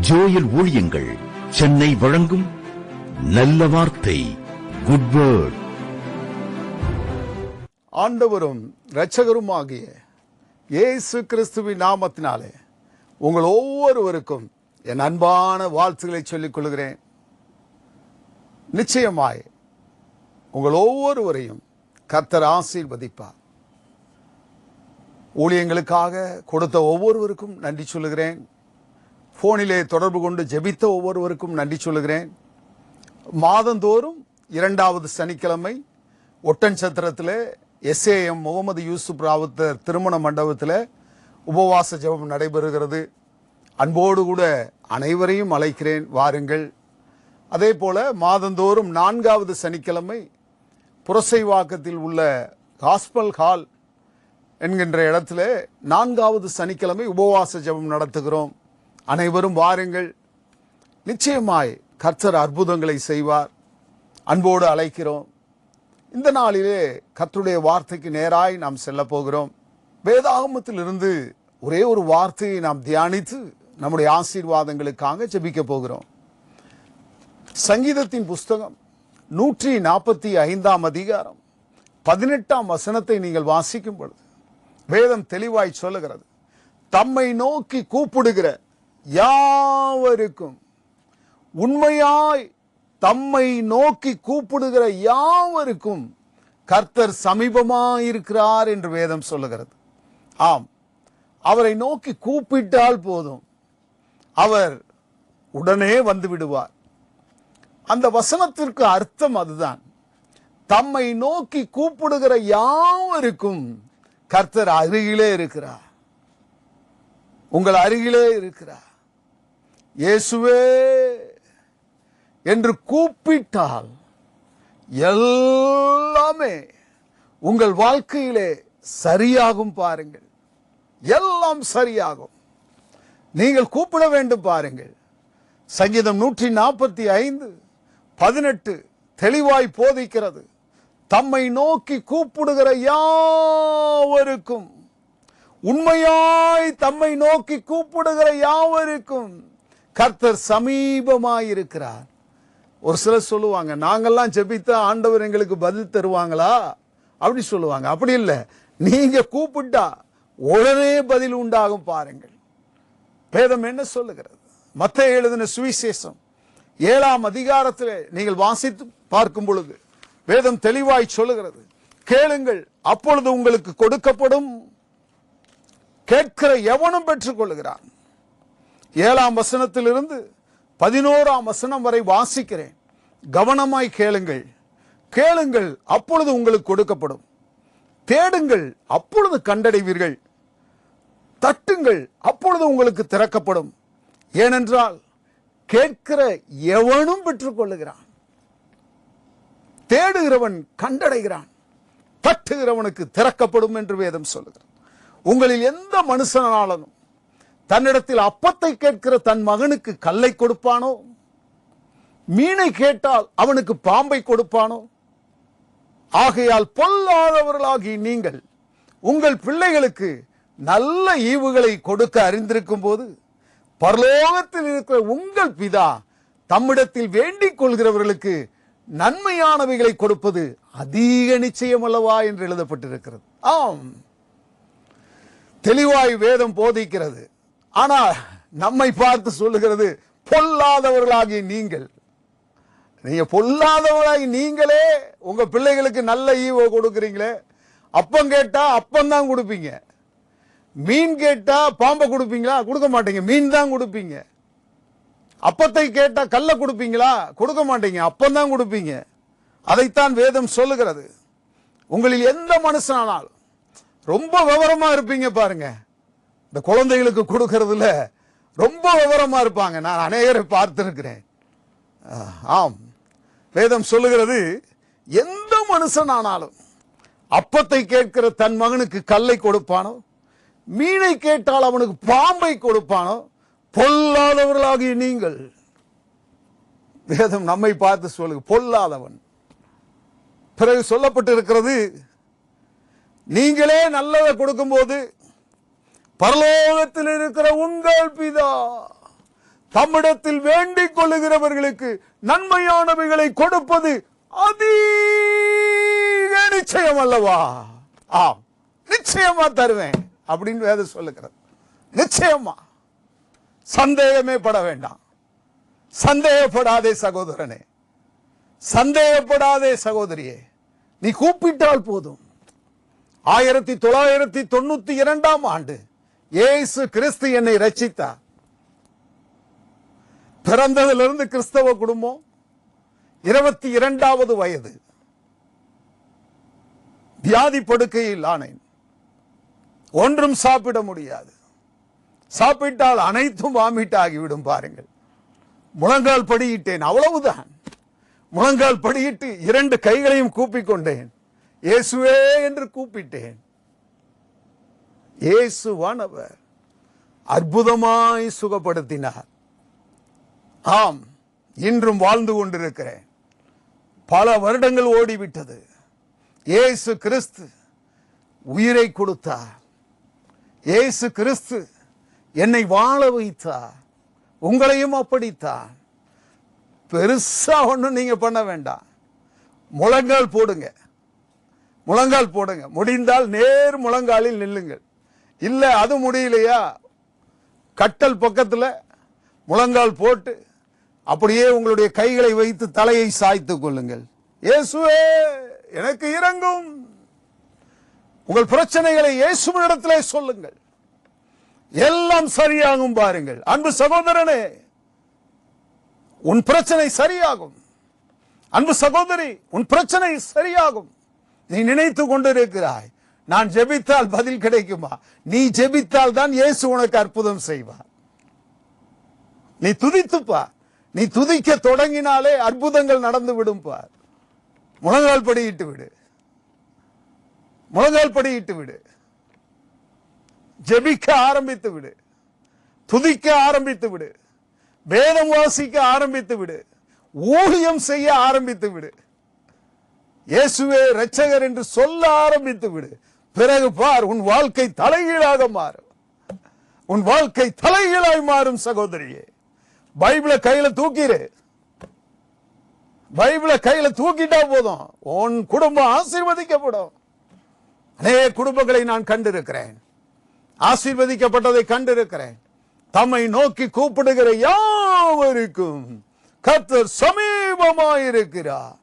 Joel ஊழியங்கள் சென்னை வழங்கும் நல்ல வார்த்தை, குட் வேர்ட். ஆண்டவரும் இரட்சகருமாகிய இயேசு கிறிஸ்துவின் நாமத்தினாலே உங்கள் ஒவ்வொருவருக்கும் என் அன்பான வாழ்த்துக்களை சொல்லிக் கொள்கிறேன். நிச்சயமாய் உங்கள் ஒவ்வொருவரையும் கர்த்தர் ஆசீர்வதிப்பார். ஊழியங்களுக்காக கொடுத்த ஒவ்வொருவருக்கும் நன்றி சொல்லுகிறேன். போனிலே தொடர்பு கொண்டு ஜெபித்த ஒவ்வொருவருக்கும் நன்றி சொல்லுகிறேன். மாதந்தோறும் 2வது சனிக்கிழமை ஒட்டன்சத்திரத்தில் SAM முகமது யூசுப் ராவுத்தர் திருமண மண்டபத்தில் உபவாச ஜெபம் நடைபெறுகிறது. அன்போடு கூட அனைவரையும் அழைக்கிறேன், வாருங்கள். அதே போல மாதந்தோறும் 4வது சனிக்கிழமை புரசைவாக்கத்தில் உள்ள காஸ்பல் ஹால் என்கின்ற இடத்துல 4வது சனிக்கிழமை உபவாச ஜெபம் நடத்துகிறோம். அனைவரும் வாருங்கள். நிச்சயமாய் கர்த்தர் அற்புதங்களை செய்வார். அன்போடு அழைக்கிறோம். இந்த நாளிலே கர்த்தருடைய வார்த்தைக்கு நேராய் நாம் செல்ல போகிறோம். வேதாகமத்திலிருந்து ஒரே ஒரு வார்த்தையை நாம் தியானித்து நம்முடைய ஆசீர்வாதங்களுக்காக ஜெபிக்க போகிறோம். சங்கீதத்தின் புஸ்தகம் 145 அதிகாரம் 18 வசனத்தை நீங்கள் வாசிக்கும் பொழுது வேதம் தெளிவாய் சொல்லுகிறது, தம்மை நோக்கி கூப்பிடுகிற யாவருக்கும், உண்மையாய் தம்மை நோக்கி கூப்பிடுகிற யாவருக்கும் கர்த்தர் சமீபமாயிருக்கிறார் என்று வேதம் சொல்லுகிறது. ஆம், அவரை நோக்கி கூப்பிட்டால் போதும், அவர் உடனே வந்து விடுவார். அந்த வசனத்திற்கு அர்த்தம் அதுதான். தம்மை நோக்கி கூப்பிடுகிற யாவருக்கும் கர்த்தர் அருகிலே இருக்கிறார். உங்கள் அருகிலே இருக்கிறார். இயேசுவே என்று கூப்பிட்டால் எல்லாமே உங்கள் வாழ்க்கையிலே சரியாகும். பாருங்கள், எல்லாம் சரியாகும். நீங்கள் கூப்பிட வேண்டும். பாருங்கள், சங்கீதம் 145:18 தெளிவாய் போதிக்கிறது. தம்மை நோக்கி கூப்பிடுகிற யாவருக்கும், உண்மையாய் தம்மை நோக்கி கூப்பிடுகிற யாவருக்கும் கர்த்தர் சமீபமாயிருக்கிறார். ஒரு சிலர் சொல்லுவாங்க, நாங்கெல்லாம் ஜெபித்தா ஆண்டவர் எங்களுக்கு பதில் தருவாங்களா அப்படி சொல்லுவாங்க. அப்படி இல்லை, நீங்க கூப்பிட்டா உடனே பதில் உண்டாகும். பாருங்கள், வேதம் என்ன சொல்லுகிறது? மத்தேயு எழுதின சுவிசேஷம் 7ஆம் அதிகாரத்தில் நீங்கள் வாசித்து பார்க்கும் பொழுது வேதம் தெளிவாய் சொல்லுகிறது, கேளுங்கள் அப்பொழுது உங்களுக்கு கொடுக்கப்படும், கேட்கிற எவனும் பெற்றுக் கொள்ளுகிறான். 7ஆம் வசனத்திலிருந்து 11ஆம் வசனம் வரை வாசிக்கிறேன். கவனமாய் கேளுங்கள். கேளுங்கள் அப்பொழுது உங்களுக்கு கொடுக்கப்படும், தேடுங்கள் அப்பொழுது கண்டடைவீர்கள், தட்டுங்கள் அப்பொழுது உங்களுக்கு திறக்கப்படும். ஏனென்றால் கேட்கிற எவனும் பெற்றுக் கொள்ளுகிறான், தேடுகிறவன் கண்டடைகிறான், தட்டுகிறவனுக்கு திறக்கப்படும் என்று வேதம் சொல்லுகிறது. உங்களில் எந்த மனுஷனாலும் தன்னிடத்தில் அப்பத்தை கேட்கிற தன் மகனுக்கு கல்லை கொடுப்பானோ, மீனை கேட்டால் அவனுக்கு பாம்பை கொடுப்பானோ? ஆகையால் பொல்லாதவர்களாகி நீங்கள் உங்கள் பிள்ளைகளுக்கு நல்ல ஈவுகளை கொடுக்க அறிந்திருக்கும் போது பரலோகத்தில் இருக்கிற உங்கள் பிதா தம்மிடத்தில் வேண்டிக் கொள்கிறவர்களுக்கு நன்மையானவைகளை கொடுப்பது அதிக நிச்சயம் அல்லவா என்று எழுதப்பட்டிருக்கிறது. ஆம், தெளிவாய் வேதம் போதிக்கிறது. ஆனால் நம்மை பார்த்து சொல்லுகிறது, பொல்லாதவர்களாகி நீங்கள். நீங்க பொல்லாதவர்களாகி நீங்களே உங்க பிள்ளைகளுக்கு நல்ல ஈவோ கொடுக்குறீங்களே. அப்பம் கேட்டா அப்பம் தான் கொடுப்பீங்க, மீன் கேட்டா பாம்பை கொடுப்பீங்களா? கொடுக்க மாட்டீங்க, மீன் தான் கொடுப்பீங்க. அப்பத்தை கேட்டா கல்ல கொடுப்பீங்களா? கொடுக்க மாட்டீங்க, அப்பம் தான் கொடுப்பீங்க. அதைத்தான் வேதம் சொல்லுகிறது. உங்களில் எந்த மனுஷனானாலும் ரொம்ப விவரமா இருப்பீங்க. பாருங்க, இந்த குழந்தைகளுக்கு கொடுக்கறதுல ரொம்ப விவரமா இருப்பாங்க. நான் அநேகரை பார்த்திருக்கிறேன். ஆம், வேதம் சொல்லுகிறது, எந்த மனுஷனானாலும் அப்பத்தை கேட்கிற தன் மகனுக்கு கல்லை கொடுப்பானோ, மீனை கேட்டால் அவனுக்கு பாம்பை கொடுப்பானோ? பொல்லாதவர்களாகிய நீங்கள். வேதம் நம்மை பார்த்து சொல்லு, பொல்லாதவன். பிறகு சொல்லப்பட்டிருக்கிறது, நீங்களே நல்லதை கொடுக்கும் போது பரலோகத்தில் இருக்கிற உங்கள் பிதா தம்மிடத்தில் வேண்டிக் கொள்ளுகிறவர்களுக்கு நன்மையானவைகளை கொடுப்பது அதிக நிச்சயம் அல்லவா? ஆம், நிச்சயமா தருவேன் அப்படின்னு வேதம் சொல்லுகிறது. நிச்சயமா, சந்தேகமே பட வேண்டாம். சந்தேகப்படாதே சகோதரனே, சந்தேகப்படாதே சகோதரியே. நீ கூப்பிட்டால் போதும். 1992 ஆண்டு இயேசு கிறிஸ்து என்னை ரட்சித்தார். பிறந்ததிலிருந்து கிறிஸ்தவ குடும்பம். 22வது வயது வியாதி படுக்கையில் ஆனேன். ஒன்றும் சாப்பிட முடியாது. சாப்பிட்டால் அனைத்தும் வாமிட் ஆகிவிடும். பாருங்கள், முழங்கால் படியிட்டேன், அவ்வளவுதான். முழங்கால் படியிட்டு 2 கைகளையும் கூப்பிக்கொண்டேன். இயேசுவே என்று கூப்பிட்டேன். இயேசுவானவர் அற்புதமாய் சுகப்படுத்தினார். ஆம், இன்றும் வாழ்ந்து கொண்டிருக்கிறேன். பல வருடங்கள் ஓடிவிட்டது. இயேசு கிறிஸ்து உயிரை கொடுத்தார். இயேசு கிறிஸ்து என்னை வாழ வைத்தார். உங்களையும் அப்படித்தான். பெருசா ஒண்ணும் நீங்க பண்ண வேண்டாம். முழங்கால் போடுங்க, முழங்கால் போடுங்க. முடிந்தால் நேர் முழங்காலில் நில்லுங்கள். இல்ல அது முடியலையா, கட்டல் பக்கத்துல முழங்கால் போட்டு அப்படியே உங்களுடைய கைகளை வைத்து தலையை சாய்த்துக் கொள்ளுங்கள். இயேசுவே எனக்கு இரங்கும். உங்கள் பிரச்சனைகளை இயேசுவினிடத்திலே சொல்லுங்கள். எல்லாம் சரியாகும். பாருங்கள் அன்பு சகோதரனே, உன் பிரச்சனை சரியாகும். அன்பு சகோதரி, உன் பிரச்சனை சரியாகும். நீ நினைத்து கொண்டிருக்கிறாய், நான் ஜெபித்தால் பதில் கிடைக்குமா? நீ ஜெபித்தால் தான் இயேசு உனக்கு அற்புதம் செய்வார். நீ துதித்துப்பா. நீ துதிக்க தொடங்கினாலே அற்புதங்கள் நடந்து விடும். பார், முழங்கால் படியிட்டு விடு, முழங்கால் படியிட்டு விடு. ஜெபிக்க ஆரம்பித்து விடு, துதிக்க ஆரம்பித்து விடு, வேதம் வாசிக்க ஆரம்பித்து விடு, ஊழியம் செய்ய ஆரம்பித்து விடு, இயேசுவே இரட்சகர் என்று சொல்ல ஆரம்பித்து விடு. பிறகு பார், உன் வாழ்க்கை தலைகீழாக மாறும். உன் வாழ்க்கை தலைகீழாய் மாறும். சகோதரியே, பைபிளை கையில தூக்கிடு. பைபிளை கையில தூக்கிட்டா போதும், உன் குடும்பம் ஆசீர்வதிக்கப்படும். அநேக குடும்பங்களை நான் கண்டிருக்கிறேன், ஆசீர்வதிக்கப்பட்டதை கண்டிருக்கிறேன். தம்மை நோக்கி கூப்பிடுகிற யாவருக்கும் கர்த்தர் சமீபமாயிருக்கிறார்.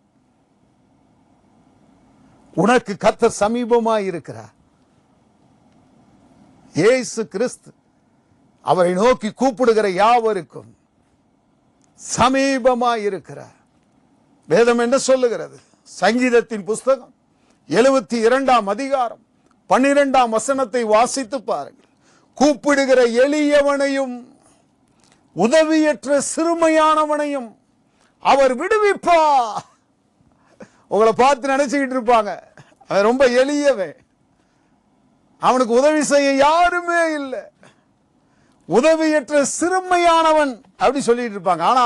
உனக்கு கர்த்தர் சமீபமாயிருக்கிறார். இயேசு கிறிஸ்து அவரை நோக்கி கூப்பிடுகிற யாவருக்கும் சமீபமாயிருக்கிறார். வேதம் என்ன சொல்லுகிறது? சங்கீதத்தின் புஸ்தகம் 72ஆம் அதிகாரம் 12ஆம் வசனத்தை வாசித்து பாருங்கள். கூப்பிடுகிற எளியவனையும் உதவியற்ற சிறுமையானவனையும் அவர் விடுவிப்பார். உங்களை பார்த்து நினைச்சுக்கிட்டு இருப்பாங்க, அவன் ரொம்ப எளியவன், அவனுக்கு உதவி செய்ய யாருமே இல்லை, உதவியற்ற சிறுமையானவன் அப்படி சொல்லிட்டு இருப்பாங்க. ஆனா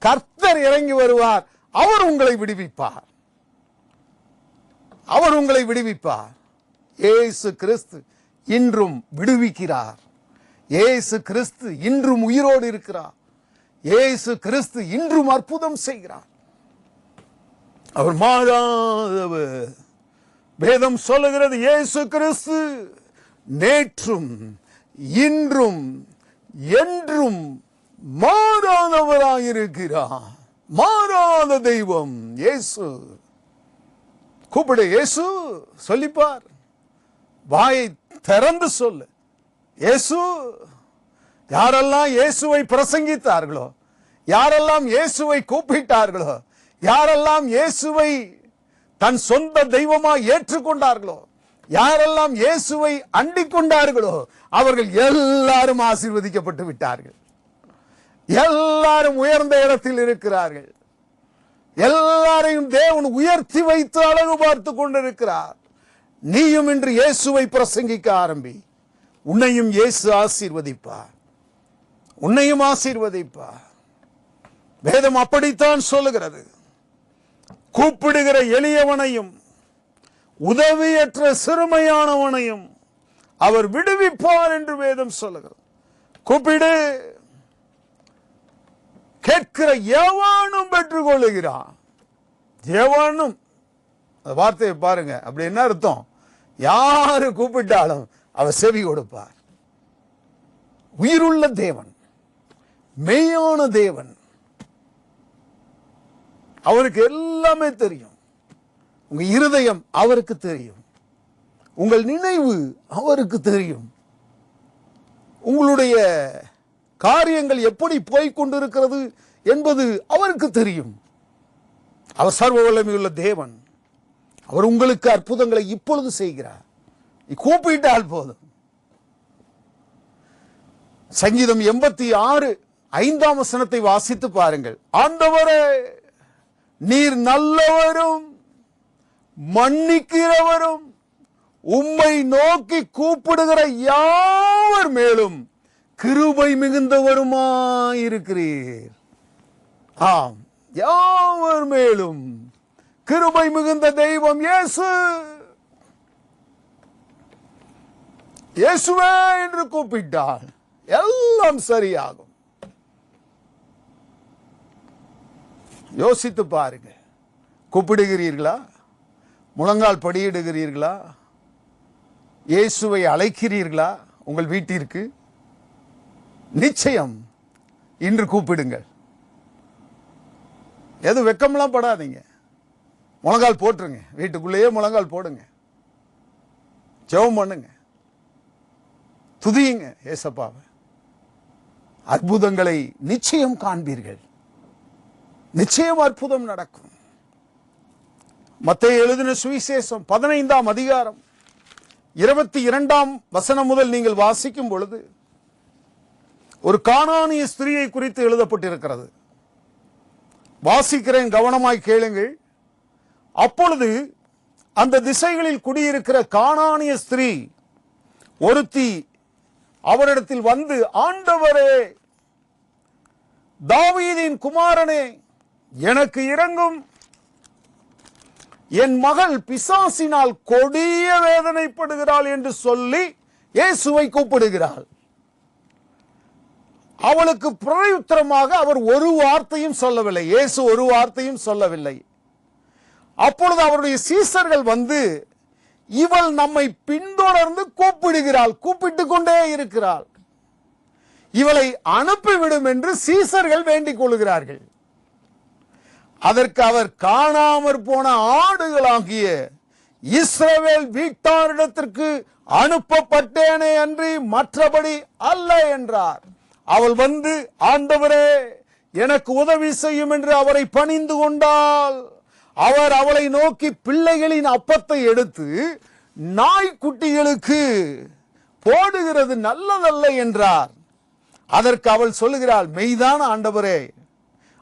கர்த்தர் இறங்கி வருவார், அவர் உங்களை விடுவிப்பார். அவர் உங்களை விடுவிப்பார். இயேசு கிறிஸ்து இன்றும் விடுவிக்கிறார். இயேசு கிறிஸ்து இன்றும் உயிரோடு இருக்கிறார். இயேசு கிறிஸ்து இன்றும் அற்புதம் செய்கிறார். அவர் மாறாதவர். வேதம் சொல்லுகிறது, இயேசு கிறிஸ்து நேற்றும் இன்றும் என்றும் மாறாதவராயிருக்கிறார். மாறாத தெய்வம் இயேசு. கூப்பிடு, இயேசு சொல்லிப்பார். வாயை திறந்து சொல்லு, இயேசு. யாரெல்லாம் இயேசுவை பிரசங்கித்தார்களோ, யாரெல்லாம் இயேசுவை கூப்பிட்டார்களோ, யாரெல்லாம் இயேசுவை தன் சொந்த தெய்வமாய் ஏற்றுக்கொண்டார்களோ, யாரெல்லாம் இயேசுவை அண்டிக் கொண்டார்களோ, அவர்கள் எல்லாரும் ஆசீர்வதிக்கப்பட்டு விட்டார்கள். எல்லாரும் உயர்ந்த இடத்தில் இருக்கிறார்கள். எல்லாரையும் தேவன் உயர்த்தி வைத்து அழகு பார்த்து கொண்டிருக்கிறார். நீயும் இன்று இயேசுவை பிரசங்கிக்க ஆரம்பி. உன்னையும் இயேசு ஆசீர்வதிப்பார். உன்னையும் ஆசீர்வதிப்பார். வேதம் அப்படித்தான் சொல்லுகிறது. கூப்பிடுகிற எளியவனையும் உதவியற்ற சிறுமையானவனையும் அவர் விடுவிப்பார் என்று வேதம் சொல்லுகிறது. கூப்பிடு, கேட்கிற எவனும் பெற்றுக் கொள்ளுகிறான். எவனும், வார்த்தையை பாருங்க, அப்படி என்ன அர்த்தம்? யாரு கூப்பிட்டாலும் அவர் செவி கொடுப்பார். உயிருள்ள தேவன், மெய்யான தேவன், அவருக்கு எல்லாமே தெரியும். உங்க இருதயம் அவருக்கு தெரியும், உங்கள் நினைவு அவருக்கு தெரியும், உங்களுடைய காரியங்கள் எப்படி போய்க் கொண்டிருக்கிறது என்பது அவருக்கு தெரியும். அவர் சர்வ வல்லமையுள்ள தேவன். அவர் உங்களுக்கு அற்புதங்களை இப்பொழுது செய்கிறார். கூப்பிட்டால் போதும். சங்கீதம் 86:5 வாசித்து பாருங்கள். ஆண்டவரே, நீர் நல்லவரும் மன்னிக்கிறவரும், உம்மை நோக்கி கூப்பிடுகிற யாவர் மேலும் கிருபை மிகுந்தவருமாயிருக்கிறீர். ஆம், யாவர் மேலும் கிருபை மிகுந்த தெய்வம் இயேசு. இயேசுவே என்று கூப்பிட்டால் எல்லாம் சரியாகும். யோசித்து பாருங்க. கூப்பிடுகிறீர்களா? முழங்கால் படியிடுகிறீர்களா? இயேசுவை அழைக்கிறீர்களா உங்கள் வீட்டிற்கு? நிச்சயம் இன்று கூப்பிடுங்கள். எது வெக்கம்லாம் படாதீங்க. முழங்கால் போட்டுருங்க. வீட்டுக்குள்ளேயே முழங்கால் போடுங்க. ஜெபம் பண்ணுங்க. துதியுங்க ஏசப்பாவை. அற்புதங்களை நிச்சயம் காண்பீர்கள். நிச்சயம் அற்புதம் நடக்கும். மத்தேயு எழுதின சுவிசேஷம் 15:22 முதல் நீங்கள் வாசிக்கும் பொழுது ஒரு கானானிய ஸ்திரீயை குறித்து எழுதப்பட்டிருக்கிறது. வாசிக்கிறேன், கவனமாய் கேளுங்கள். அப்பொழுது அந்த திசைகளில் குடியிருக்கிற கானானிய ஸ்திரீ ஒருத்தி அவரிடத்தில் வந்து, ஆண்டவரே, தாவீதின் குமாரனே, எனக்கு இரங்கும், என் மகள் பிசாசினால் கொடிய வேதனைப்படுகிறாள் என்று சொல்லி இயேசுவை கூப்பிடுகிறாள். அவளுக்கு பிரயுத்தரமாக அவர் ஒரு வார்த்தையும் சொல்லவில்லை. இயேசு ஒரு வார்த்தையும் சொல்லவில்லை. அப்பொழுது அவருடைய சீசர்கள் வந்து, இவள் நம்மை பின்தொடர்ந்து கூப்பிடுகிறாள், கூப்பிட்டுக் கொண்டே இருக்கிறாள், இவளை அனுப்பிவிடும் என்று சீசர்கள் வேண்டிக் கொள்கிறார்கள். அதற்கு அவர், காணாமற் போன ஆடுகளாகிய இஸ்ரவேல் வீட்டாரிடத்திற்கு அனுப்பப்பட்டேனே அன்றி மற்றபடி அல்ல என்றார். அவள் வந்து, ஆண்டவரே, எனக்கு உதவி செய்யும் என்று அவரை பணிந்து கொண்டாள். அவர் அவளை நோக்கி, பிள்ளைகளின் அப்பத்தை எடுத்து நாய்க்குட்டிகளுக்கு போடுகிறது நல்லதல்ல என்றார். அதற்கு அவள் சொல்லுகிறாள், மெய்தான் ஆண்டவரே,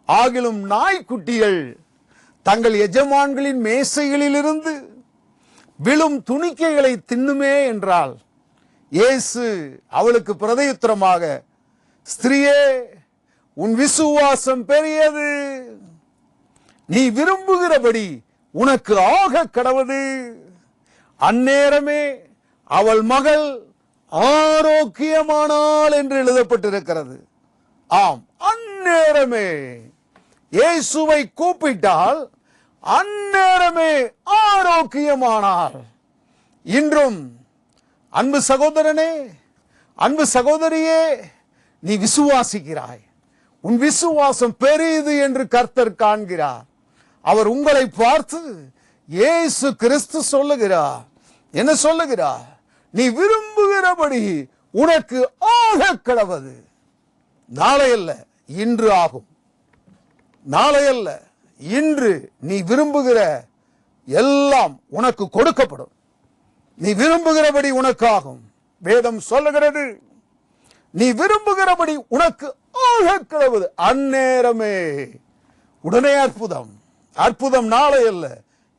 ஆகிலும் நாய்க்குட்டிகள் தங்கள் எஜமான்களின் மேசைகளிலிருந்து விழும் துணிக்கைகளை தின்னுமே என்றாள். இயேசு அவளுக்கு பிரதியுத்தரமாக, ஸ்திரீயே, உன் விசுவாசம் பெரியது, நீ விரும்புகிறபடி உனக்கு ஆக கடவது. அந்நேரமே அவள் மகள் ஆரோக்கியமானாள் என்று எழுதப்பட்டிருக்கிறது. ஆம், அந்நேரமே இயேசுவை கூப்பிட்டால் அந்நேரமே ஆரோக்கியமானாள். இன்றும் அன்பு சகோதரனே, அன்பு சகோதரியே, நீ விசுவாசிக்கிறாய், உன் விசுவாசம் பெரியது என்று கர்த்தர் காண்கிறார். அவர் உங்களை பார்த்து இயேசு கிறிஸ்து சொல்லுகிறார், என்ன சொல்லுகிறார்? நீ விரும்புகிறபடி உனக்கு ஆக கடவது. நாளை அல்ல, இன்று ஆகும். நாளை அல்ல, இன்று நீ விரும்புகிற எல்லாம் உனக்கு கொடுக்கப்படும். நீ விரும்புகிறபடி உனக்கு ஆகும். வேதம் சொல்லுகிறது, நீ விரும்புகிறபடி உனக்கு ஆக கடவது. அந்நேரமே, உடனே அற்புதம். அற்புதம் நாளை அல்ல,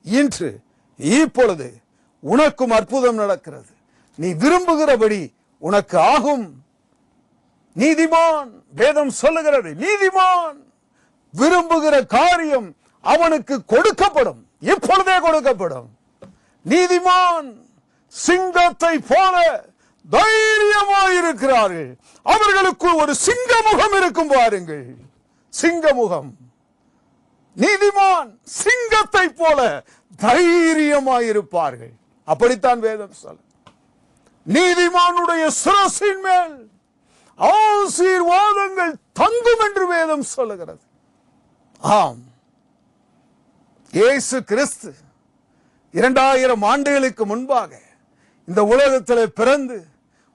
இன்று, இப்பொழுது உனக்கும் அற்புதம் நடக்கிறது. நீ விரும்புகிறபடி உனக்கு ஆகும். நீதிமான், வேதம் சொல்லுகிறது, நீதிமான் விரும்புகிற காரியம் அவனுக்கு கொடுக்கப்படும், இப்பொழுதே கொடுக்கப்படும். நீதிமான் சிங்கத்தை போல தைரியமாயிருக்கிறார்கள். அவர்களுக்குள் ஒரு சிங்க முகம் இருக்கும் பாருங்கள். சிங்கமுகம். நீதிமான் சிங்கத்தை போல தைரியமாயிருப்பார்கள். அப்படித்தான் வேதம் சொல்ல. நீதிமானுடைய சிரசின் மேல் ஆசீர்வாதங்கள் தங்கும் என்று வேதம் சொல்லுகிறது. ஆம், இயேசு கிறிஸ்து 2000 ஆண்டுகளுக்கு முன்பாக இந்த உலகத்தில் பிறந்து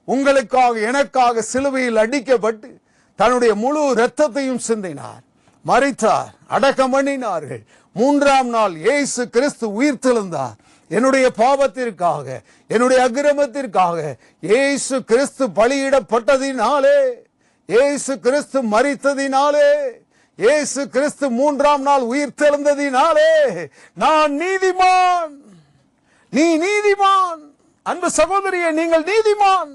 உங்களுக்காக எனக்காக சிலுவையில் அடிக்கப்பட்டு தன்னுடைய முழு இரத்தத்தையும் சிந்தினார், மரித்தார், அடக்கம் பண்ணினார்கள். 3ஆம் நாள் இயேசு கிறிஸ்து உயிர்த்தெழுந்தார். என்னுடைய பாவத்திற்காக, என்னுடைய அக்கிரமத்திற்காக இயேசு கிறிஸ்து பலியிடப்பட்டதினாலே, இயேசு கிறிஸ்து மரித்ததினாலே, இயேசு கிறிஸ்து 3ஆம் நாள் உயிர்த்தெழுந்ததினாலே நான் நீதிமான். நீ நீதிமான். அன்பு சகோதரியே, நீங்கள் நீதிமான்.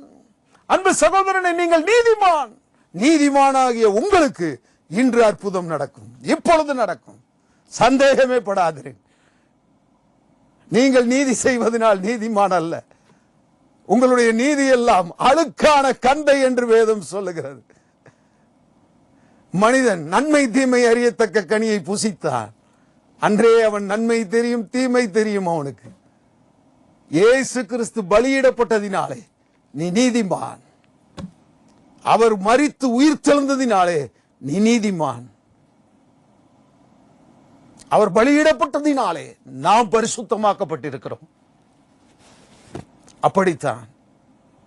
அன்பு சகோதரனை, நீங்கள் நீதிமான். நீதிமானாகிய உங்களுக்கு இன்று அற்புதம் நடக்கும், இப்பொழுது நடக்கும். சந்தேகமே படாதீர்கள். நீங்கள் நீதி செய்வதனால் நீதிமான் அல்ல. உங்களுடைய நீதி எல்லாம் அழுக்கான கந்தை என்று வேதம் சொல்லுகிறது. மனிதன் நன்மை தீமை அறியத்தக்க கனியை புசித்தான். அன்றே அவன் நன்மை தெரியும், தீமை தெரியும் அவனுக்கு. இயேசு கிறிஸ்து பலியிடப்பட்டதினாலே நீ நீதிமான். அவர் மரித்து உயிர்த்தெழுந்ததினாலே நீ நீதிமான். அவர் பலியிடப்பட்டதினாலே நாம் பரிசுத்தமாக்கப்பட்டிருக்கிறோம். அப்படித்தான்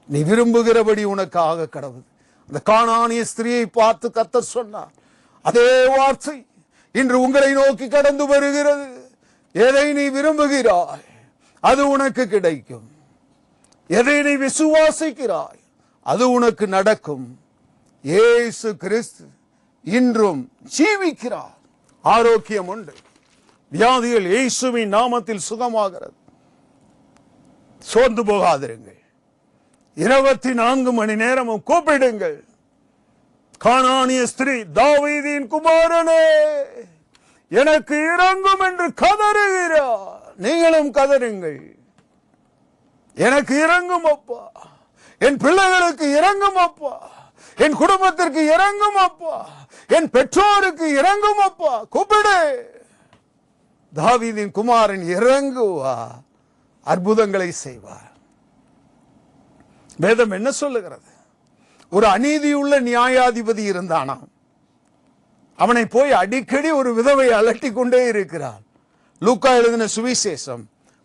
நீ விரும்புகிறபடி உனக்காக கடவுள். அந்த கானானிய ஸ்திரியை பார்த்து கர்த்தர் சொன்னார். அதே வார்த்தை இன்று உங்களை நோக்கி கடந்து வருகிறது. எதை நீ விரும்புகிறாய் அது உனக்கு கிடைக்கும். எதை நீ விசுவாசிக்கிறாய் அது உனக்கு நடக்கும். இயேசு கிறிஸ்து இன்றும் ஜீவிக்கிறார். ஆரோக்கியம் உண்டு. வியாதிகள் இயேசுவின் நாமத்தில் சுகமாகிறது. சோர்ந்து போகாதிருங்கள். 24 மணி நேரமும் கூப்பிடுங்கள். கானானிய ஸ்திரீ, தாவீதின் குமாரனே எனக்கு இறங்கும் என்று கதறுகிறார். நீங்களும் கதறுங்கள். எனக்கு இறங்கும் அப்பா, என் பிள்ளைகளுக்கு இறங்கும் அப்பா, என் குடும்பத்திற்கு இறங்கும் அப்பா, என் பெற்றோருக்கு இறங்கும் அப்பா. கூப்பிடு. தாவீதின் குமாரன் இறங்குவார், அற்புதங்களை செய்வார். வேதம் என்ன சொல்லுகிறது? ஒரு அநீதியுள்ள நியாயாதிபதி இருந்தானாம். அவனை போய் அடிக்கடி ஒரு விதவை அலட்டி கொண்டே இருக்கிறார். லூக்கா எழுதின சுவிசேஷம்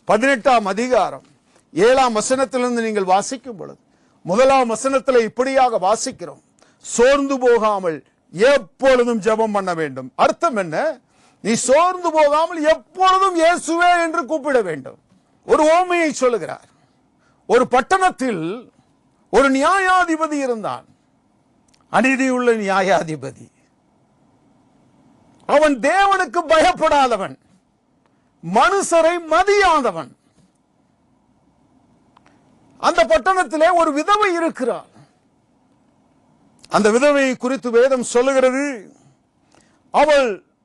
18ஆம் அதிகாரம் 7ஆம் வசனத்திலிருந்து நீங்கள் வாசிக்கும் பொழுது 1ஆம் வசனத்தில் இப்படியாக வாசிக்கிறோம். சோர்ந்து போகாமல் எப்பொழுதும் ஜெபம் பண்ண வேண்டும். அர்த்தம் என்ன? நீ சோர்ந்து போகாமல் எப்பொழுதும் இயேசுவே என்று கூப்பிட வேண்டும். ஒரு ஓமையை சொல்லுகிறார். ஒரு பட்டணத்தில் ஒரு நியாயாதிபதி இருந்தான். அநீதியுள்ள நியாயாதிபதி. அவன் தேவனுக்கு பயப்படாதவன், மனுஷரை மதியாதவன். அந்த பட்டணத்திலே ஒரு விதவை இருக்கிறார். அந்த விதவையை குறித்து வேதம் சொல்லுகிறது.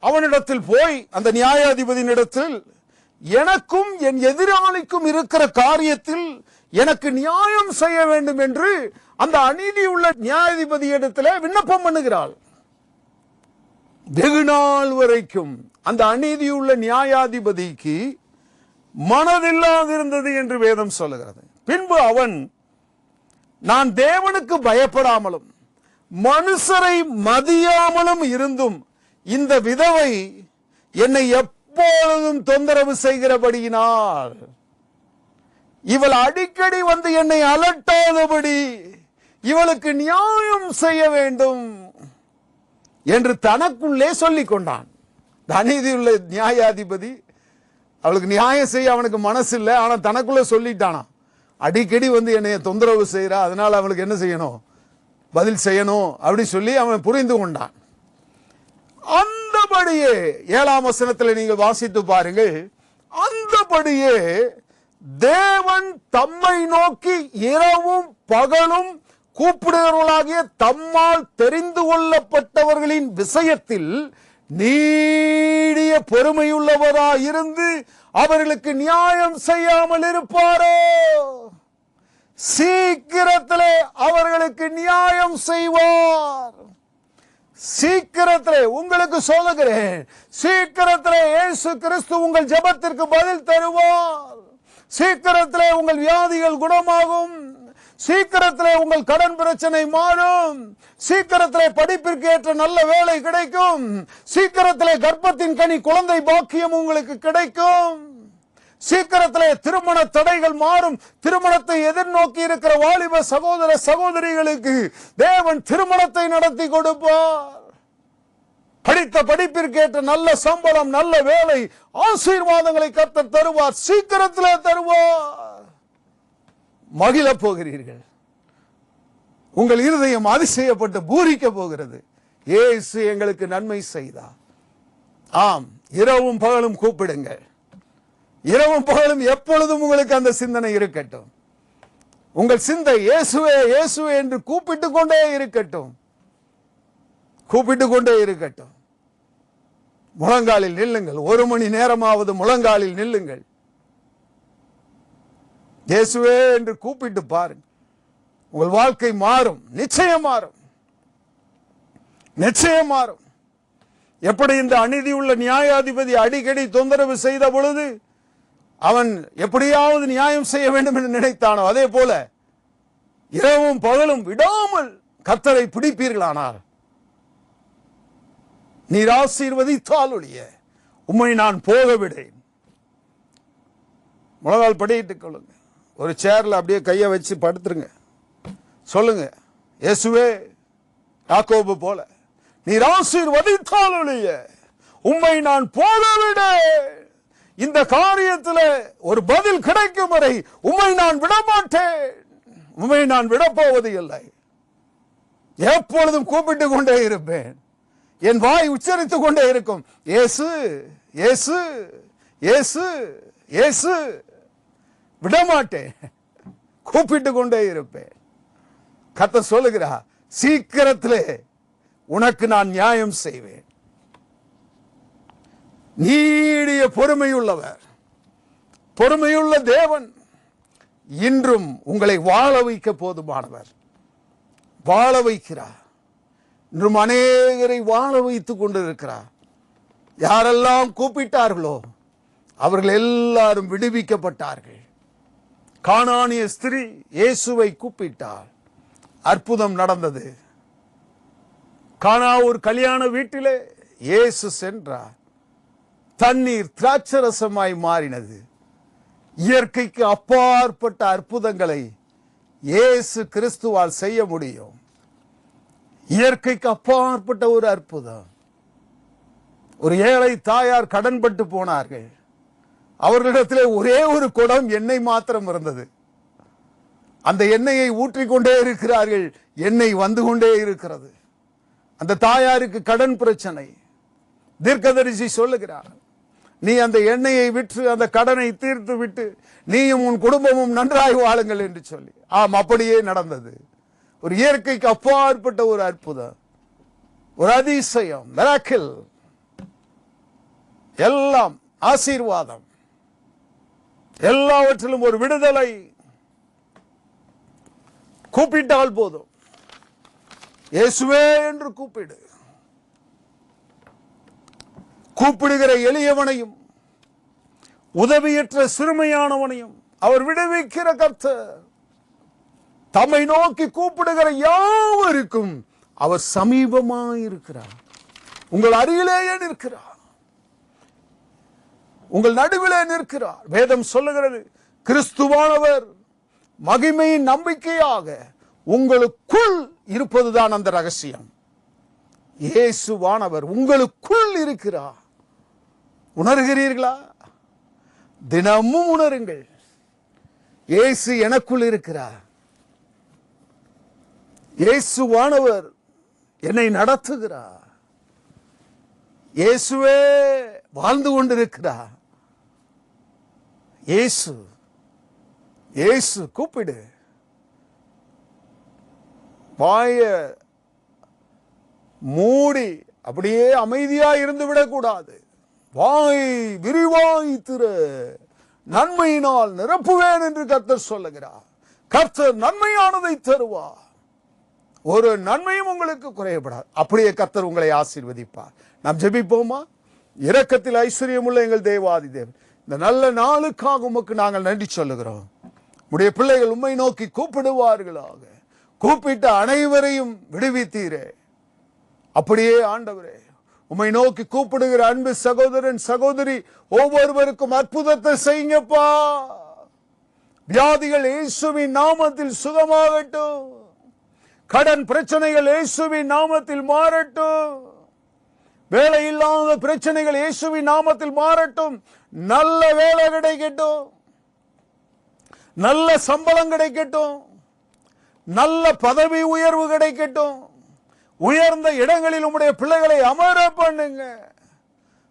அவனிடத்தில் போய், அந்த நியாயாதிபதியினிடத்தில், எனக்கும் என் எதிராளிக்கும் இருக்கிற காரியத்தில் எனக்கு நியாயம் செய்ய வேண்டும் என்று அந்த அநீதியுள்ள நியாயாதிபதியிடத்திலே விண்ணப்பம் பண்ணுகிறாள். வெகு நாள் வரைக்கும் அந்த அநீதியுள்ள நியாயாதிபதிக்கு மனதில்லாதிருந்தது என்று வேதம் சொல்லுகிறது. பின்பு அவன், நான் தேவனுக்கு பயப்படாமலும் மனுஷரை மதியாமலும் இருந்தும் இந்த விதவை என்னை எப்பொழுதும் தொந்தரவு செய்கிறபடியினால் இவள் அடிக்கடி வந்து என்னை அலட்டாதபடி இவளுக்கு நியாயம் செய்ய வேண்டும் என்று தனக்குள்ளே சொல்லிக் கொண்டான். அநீதியுள்ள நியாயாதிபதி, அவளுக்கு நியாயம் செய்ய அவனுக்கு மனசு இல்லை, ஆனா தனக்குள்ள சொல்லிட்டானா, அடிக்கடி வந்து என்னை தொந்தரவு செய்யறா, அதனால அவளுக்கு என்ன செய்யணும், பதில் செய்யணும் அப்படி சொல்லி அவன் புரிந்து கொண்டான். அந்தபடியே 7ஆம் வசனத்தில் நீங்கள் வாசித்து பாருங்கள். அந்தபடியே தேவன் தம்மை நோக்கி இரவும் பகலும் கூப்பிடுகிறவர்களாகிய தம்மால் தெரிந்து கொள்ளப்பட்டவர்களின் விஷயத்தில் நீடிய பொறுமையுள்ளவராயிருந்து அவர்களுக்கு நியாயம் செய்யாமல் இருப்பாரோ? சீக்கிரத்திலே அவர்களுக்கு நியாயம் செய்வார். சீக்கிரத்திலே உங்களுக்கு சொல்லுகிறேன், சீக்கிரத்திலே இயேசு கிறிஸ்து உங்கள் ஜெபத்திற்கு பதில் தருவார். சீக்கிரத்திலே உங்கள் வியாதிகள் குணமாகும். சீக்கிரத்திலே உங்கள் கடன் பிரச்சனை மாறும். சீக்கிரத்திலே படிப்பிற்கு ஏற்ற நல்ல வேலை கிடைக்கும். சீக்கிரத்திலே கர்ப்பத்தின் கனி குழந்தை பாக்கியம் உங்களுக்கு கிடைக்கும். சீக்கிரத்திலே திருமண தடைகள் மாறும். திருமணத்தை எதிர்நோக்கி இருக்கிற வாலிப சகோதர சகோதரிகளுக்கு தேவன் திருமணத்தை நடத்தி கொடுப்பார். படித்த படிப்பிற்கு ஏற்ற நல்ல சம்பளம், நல்ல வேலை, ஆசீர்வாதங்களை கர்த்தர் தருவார். சீக்கிரத்திலே தருவார். மகிழ போகிறீர்கள். உங்கள் இருதயம் அதிசயப்பட்டு பூரிக்க போகிறது. இயேசு எங்களுக்கு நன்மை செய்தார். ஆம், இரவும் பகலும் கூப்பிடுங்கள். இரவும் பகலும் எப்பொழுதும் உங்களுக்கு அந்த சிந்தனை இருக்கட்டும். உங்கள் சிந்தை இயேசுவே இயேசுவே என்று கூப்பிட்டுக் கொண்டே இருக்கட்டும். கூப்பிட்டுக் கொண்டே இருக்கட்டும். முழங்காலில் நில்லுங்கள். 1 மணி நேரமாவது முழங்காலில் நில்லுங்கள். இயேசுவே என்று கூப்பிட்டு பாருங்கள். உங்கள் வாழ்க்கை மாறும். நிச்சயம் மாறும். நிச்சயம் மாறும். எப்படி இந்த அநீதியுள்ள நியாயாதிபதி அடிக்கடி தொந்தரவு செய்த பொழுது அவன் எப்படியாவது நியாயம் செய்ய வேண்டும் என்று நினைத்தானோ, அதே போல இரவும் பகலும் விடாமல் கர்த்தரை பிடிப்பீர்களானால் நீர் ஆசீர்வதித்தால் ஒழிய உம்மை நான் போக விடேன். முழங்கால் படியிட்டுக் கொள்ளுங்க. ஒரு சேர்ல அப்படியே கையை வச்சு படுத்துருங்க. சொல்லுங்க, இயேசுவே யாக்கோபு போல நீர் ஆசீர்வதித்தால் ஒழிய உம்மை நான் போக விடேன். இந்த காரியத்தில் ஒரு பதில் கிடைக்கும் வரை உம்மை நான் விடமாட்டேன். உம்மை நான் விடப்போவது இல்லை. எப்பொழுதும் கூப்பிட்டுக் கொண்டே இருப்பேன். என் வாய் உச்சரித்துக் கொண்டே இருக்கும், இயேசு இயேசு இயேசு இயேசு. விடமாட்டேன். கூப்பிட்டுக் கொண்டே இருப்பேன். கர்த்தர் சொல்லுகிறார், சீக்கிரத்திலே உனக்கு நான் நியாயம் செய்வேன். நீடிய பொறுமையுள்ளவர், பொறுமையுள்ள தேவன் இன்றும் உங்களை வாழ வைக்க போதுமானவர். வாழ வைக்கிறார். இன்றும் அநேகரை வாழ வைத்துக் கொண்டிருக்கிறார். யாரெல்லாம் கூப்பிட்டார்களோ அவர்கள் எல்லாரும் விடுவிக்கப்பட்டார்கள். கானானிய ஸ்திரீ இயேசுவை கூப்பிட்டார். அற்புதம் நடந்தது. கானா ஒரு கல்யாண வீட்டிலே இயேசு சென்றார். தண்ணீர் திராட்சரசமாய் மாறினது. இயற்கைக்கு அப்பாற்பட்ட அற்புதங்களை இயேசு கிறிஸ்துவால் செய்ய முடியும். இயற்கைக்கு அப்பாற்பட்ட ஒரு அற்புதம். ஒரு ஏழை தாயார் கடன்பட்டு போனார்கள். அவர்களிடத்திலே ஒரே ஒரு குடம் எண்ணெய் மாத்திரம் இருந்தது. அந்த எண்ணெயை ஊற்றிக்கொண்டே இருக்கிறார்கள். எண்ணெய் வந்து கொண்டே இருக்கிறது. அந்த தாயாருக்கு கடன் பிரச்சனை. தீர்க்கதரிசி சொல்லுகிறார், நீ அந்த எண்ணெயை விற்று அந்த கடனை தீர்த்து விட்டு நீயும் உன் குடும்பமும் நன்றாய் வாழுங்கள் என்று சொல்லி. ஆம், அப்படியே நடந்தது. ஒரு இயற்கைக்கு அப்பாற்பட்ட ஒரு அற்புதம், ஒரு அதிசயம், மிராக்கிள். எல்லாம் ஆசீர்வாதம், எல்லாவற்றிலும் ஒரு விடுதலை. கூப்பிட்டால் போதும், இயேசுவே என்று கூப்பிடு. கூப்பிடுகிற எளியவனையும் உதவியற்ற சிறுமையானவனையும் அவர் விடுவிக்கிற கர்த்தர். தம்மை நோக்கி கூப்பிடுகிற யாவருக்கும் அவர் சமீபமாயிருக்கிறார். உங்கள் அருகிலேயே நிற்கிறார். உங்கள் நடுவிலே நிற்கிறார். வேதம் சொல்லுகிறது, கிறிஸ்துவானவர் மகிமையின் நம்பிக்கையாக உங்களுக்குள் இருப்பதுதான் அந்த ரகசியம். இயேசுவானவர் உங்களுக்குள் இருக்கிறார். உணர்கிறீர்களா? தினமும் உணருங்கள், இயேசு எனக்குள் இருக்கிறார். இயேசுவானவர் என்னை நடத்துகிறார். இயேசுவே வாழ்ந்து கொண்டிருக்கிறார். இயேசு இயேசு. கூப்பிடு. வாய மூடி அப்படியே அமைதியா இருந்து விடக்கூடாது. வாய் விரிவாய் திரு, நன்மையினால் நிரப்புவேன் என்று கர்த்தர் சொல்லுகிறார். கர்த்தர் நன்மையானதை தருவார். ஒரு நன்மையும் உங்களுக்கு குறையப்படாது. அப்படியே கர்த்தர் உங்களை ஆசீர்வதிப்பார். நாம் ஜெபிப்போமா? இரக்கத்தில் ஐஸ்வர்யமுள்ள எங்கள் தேவாதி தேவன், இந்த நல்ல நாளுக்காக உமக்கு நாங்கள் நன்றி சொல்லுகிறோம். உடைய பிள்ளைகள் உம்மை நோக்கி கூப்பிடுவார்களாக. கூப்பிட்ட அனைவரையும் விடுவித்தீரே. அப்படியே ஆண்டவரே, உம்மை நோக்கி கூப்பிடுகிற அன்பு சகோதரன் சகோதரி ஒவ்வொருவருக்கும் அற்புதத்தை செய்யுங்கப்பா. வியாதிகள் இயேசுவின் நாமத்தில் சுகமாகட்டும். கடன் பிரச்சனைகள் இயேசுவின் நாமத்தில் மாறட்டும். வேலை இல்லாத பிரச்சனைகள் இயேசுவின் நாமத்தில் மாறட்டும். நல்ல வேலை கிடைக்கட்டும். நல்ல சம்பளம் கிடைக்கட்டும். நல்ல பதவி உயர்வு கிடைக்கட்டும். உயர்ந்த இடங்களில் உம்முடைய பிள்ளைகளை அமர பண்ணுங்க.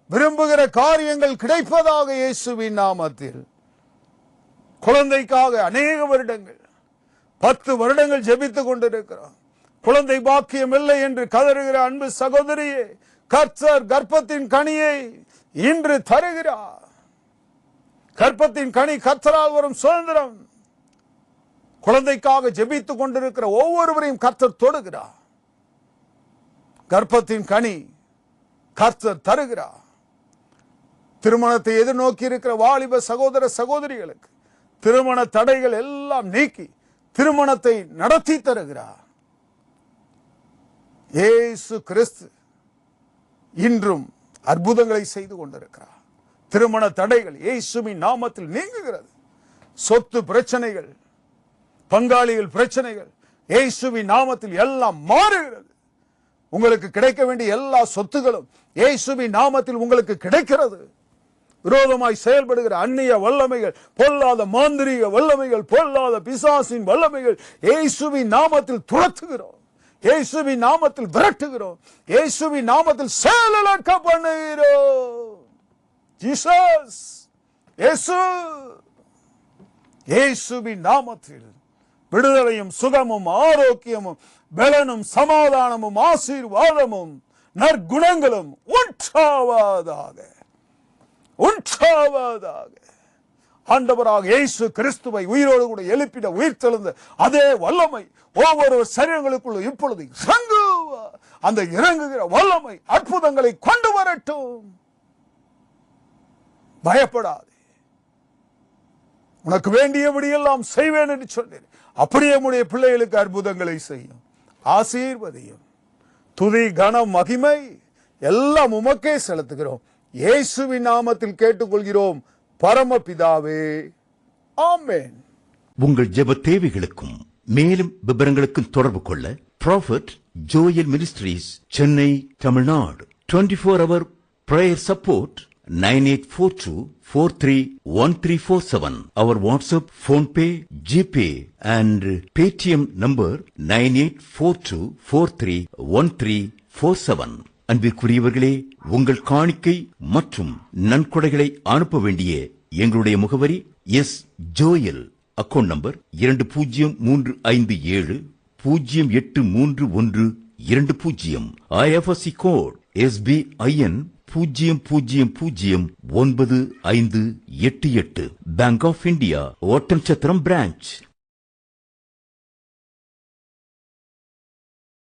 விரும்புகிற காரியங்கள் கிடைப்பதாக இயேசுவின் நாமத்தில். குழந்தைக்காக அநேக வருடங்கள் 10 வருடங்கள் ஜெபித்துக் கொண்டிருக்கிறோம். குழந்தை பாக்கியம் இல்லை என்று கதறுகிற அன்பு சகோதரியே, கர்த்தர் கர்ப்பத்தின் கனியை இன்று தருகிறார். கர்ப்பத்தின் கனி கர்த்தரால் வரும் சுதந்திரம். குழந்தைக்காக ஜெபித்துக் கொண்டிருக்கிற ஒவ்வொருவரையும் கர்த்தர் தொடுகிறார். கர்ப்பத்தின் கனி கர்த்தர் தருகிறார். திருமணத்தை எதிர்நோக்கி இருக்கிற வாலிப சகோதர சகோதரிகளுக்கு திருமண தடைகள் எல்லாம் நீக்கி திருமணத்தை நடத்தி தருகிறார். இயேசு கிறிஸ்து இன்றும் அற்புதங்களை செய்து கொண்டிருக்கிறார். திருமண தடைகள் இயேசுவின் நாமத்தில் நீங்குகிறது. சொத்து பிரச்சனைகள், பங்காளிகள் பிரச்சனைகள் இயேசுவின் நாமத்தில் எல்லாம் மாறுகிறது. உங்களுக்கு கிடைக்க வேண்டிய எல்லா சொத்துகளும் இயேசுவின் நாமத்தில் உங்களுக்கு கிடைக்கிறது. விரோதமாய் செயல்படுகிற அந்நிய வல்லமைகள், பொல்லாத மாந்திரீக வல்லமைகள், பொல்லாத பிசாசின் வல்லமைகள் இயேசுவின் நாமத்தில் துரத்துகிறோம். இயேசுவின் நாமத்தில் விரட்டுகிறோம். இயேசுவின் நாமத்தில் செயலிழக்க பண்ணுகிறோம். ஜீசஸ், இயேசு, இயேசுவின் நாமத்தில் விடுதலையும் சுகமும் ஆரோக்கியமும் பலனும் சமாதானமும் ஆசீர்வாதமும் நற்குணங்களும் உண்டாவதாக. ஆண்டவராக இயேசு கிறிஸ்துவை உயிரோடு கூட எழுப்பிட உயிர்த்தெழுந்த அதே வல்லமை ஒவ்வொரு சரீரங்களுக்குள்ள இப்பொழுது அந்த இறங்குகிற வல்லமை அற்புதங்களை கொண்டு வரட்டும். பயப்படாதே, உனக்கு வேண்டியபடி எல்லாம் செய்வேன் என்று சொன்னேன். அப்படியே உடைய பிள்ளைகளுக்கு அற்புதங்களை செய்யும். ஆசீர்வதியும். துதி கனம் மகிமை எல்லாம் உமக்கே செலுத்துகிறோம். இயேசுவின் நாமத்தில் கேட்டுக்கொள்கிறோம் பரமபிதாவே, ஆமென். உங்கள் ஜெப தேவைகளுக்கும் மேலும் விவரங்களுக்கும் தொடர்பு கொள்ள prophet Joel ministries, Chennai, Tamil Nadu. 24 hour prayer support 9842431347. Our WhatsApp, PhonePe, GPay and Paytm number 9842431347. அன்பிற்குரியவர்களே, உங்கள் காணிக்கை மற்றும் நன்கொடைகளை அனுப்ப வேண்டிய எங்களுடைய முகவரி S. Joel, account number 203050083120. IFSC code SBIN 000958. Bank of India, Oddanchatram branch.